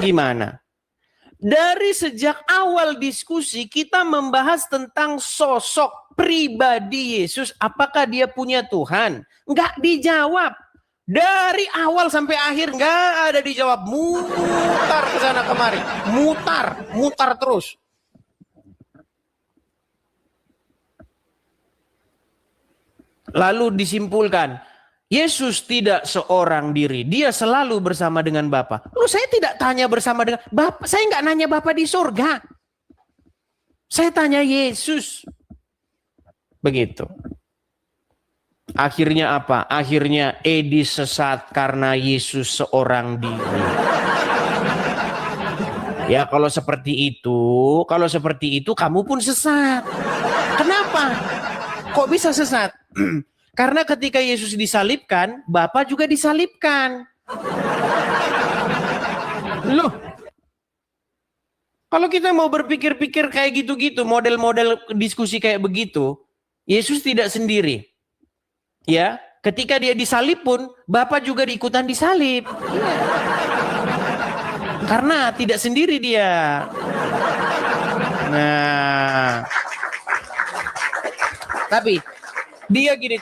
Gimana? Dari sejak awal diskusi kita membahas tentang sosok pribadi Yesus. Apakah dia punya Tuhan? Nggak dijawab. Dari awal sampai akhir nggak ada dijawab. Mutar ke sana kemari. Mutar terus. Lalu disimpulkan, Yesus tidak seorang diri. Dia selalu bersama dengan Bapa. Lalu saya tidak tanya bersama dengan Bapa. Saya nggak nanya Bapa di surga. Saya tanya Yesus. Begitu. Akhirnya apa? Akhirnya Edi sesat karena Yesus seorang diri. Ya kalau seperti itu kamu pun sesat. Kenapa? Kok bisa sesat? Karena ketika Yesus disalibkan, Bapa juga disalibkan. Loh, kalau kita mau berpikir-pikir kayak gitu-gitu, model-model diskusi kayak begitu, Yesus tidak sendiri. Ya, ketika dia disalib pun, Bapa juga ikutan disalib. Ya. Karena tidak sendiri dia. Nah, tapi dia gini,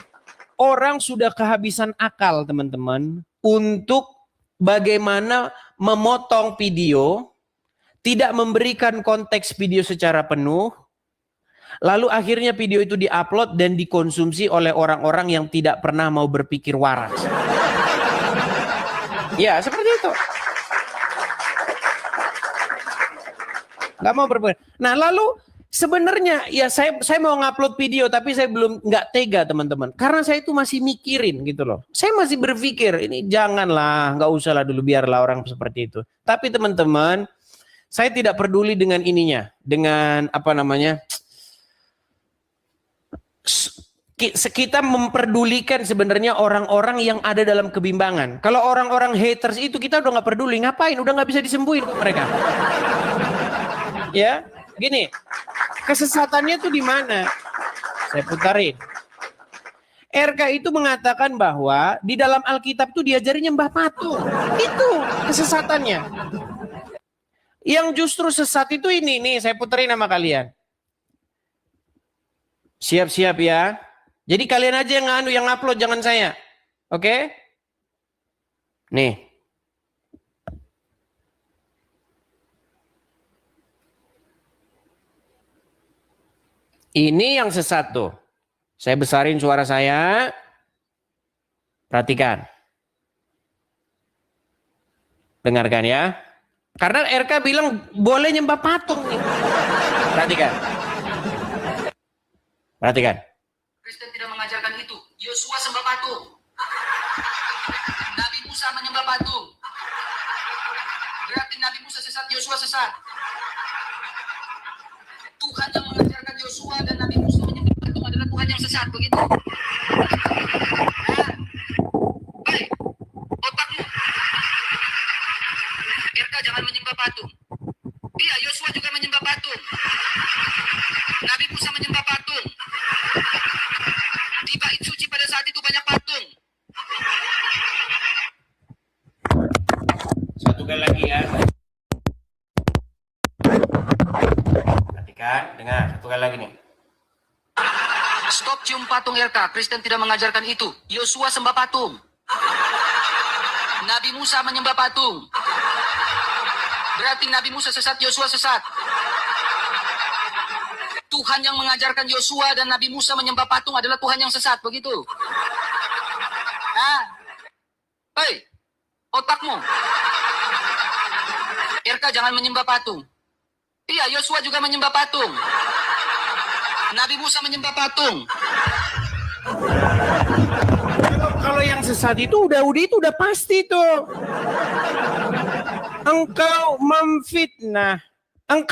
orang sudah kehabisan akal teman-teman untuk bagaimana memotong video, tidak memberikan konteks video secara penuh, lalu akhirnya video itu diupload dan dikonsumsi oleh orang-orang yang tidak pernah mau berpikir waras. Ya seperti itu. Nggak mau berpikir. Nah lalu sebenarnya ya saya mau ngupload video tapi saya belum nggak tega teman-teman karena saya itu masih mikirin gitu loh. Saya masih berpikir ini janganlah, nggak usah lah dulu, biarlah orang seperti itu. Tapi teman-teman, saya tidak peduli dengan ininya, dengan apa namanya, kita memperdulikan sebenarnya orang-orang yang ada dalam kebimbangan. Kalau orang-orang haters itu kita udah nggak peduli, ngapain? Udah nggak bisa disembuhin kok mereka. Ya, gini. Kesesatannya itu di mana? Saya putarin. RK itu mengatakan bahwa di dalam Alkitab itu diajarin nyembah patung. Itu kesesatannya. Yang justru sesat itu ini nih, saya puterin sama kalian. Siap-siap ya. Jadi kalian aja yang upload, jangan saya. Oke? Nih. Ini yang sesat tuh. Saya besarin suara saya. Perhatikan. Dengarkan ya. Karena RK bilang boleh nyembah patung nih. Perhatikan. Perhatikan. Kristen tidak mengajarkan itu. Yosua sembah patung. Nabi Musa menyembah patung. Berarti Nabi Musa sesat, Yosua sesat. Tuhan yang mengajarkan Yosua dan Nabi Musa menyembah patung adalah Tuhan yang sesat, begitu? Baik, otakmu. RK jangan menyembah patung. Iya, Yosua juga menyembah patung. Nabi Musa menyembah patung. Di bait suci pada saat itu banyak patung. Satu kali lagi ya. Perhatikan, dengar. Satu kali lagi nih. Stop cium patung RK. Kristen tidak mengajarkan itu. Yosua sembah patung. Nabi Musa menyembah patung. Berarti Nabi Musa sesat, Yosua sesat. Tuhan yang mengajarkan Yosua dan Nabi Musa menyembah patung adalah Tuhan yang sesat, begitu? Nah, hei, otakmu. RK jangan menyembah patung. Iya, Yosua juga menyembah patung. Nabi Musa menyembah patung. Kalau yang sesat itu udah pasti tuh. Engkau memfitnah. Engkau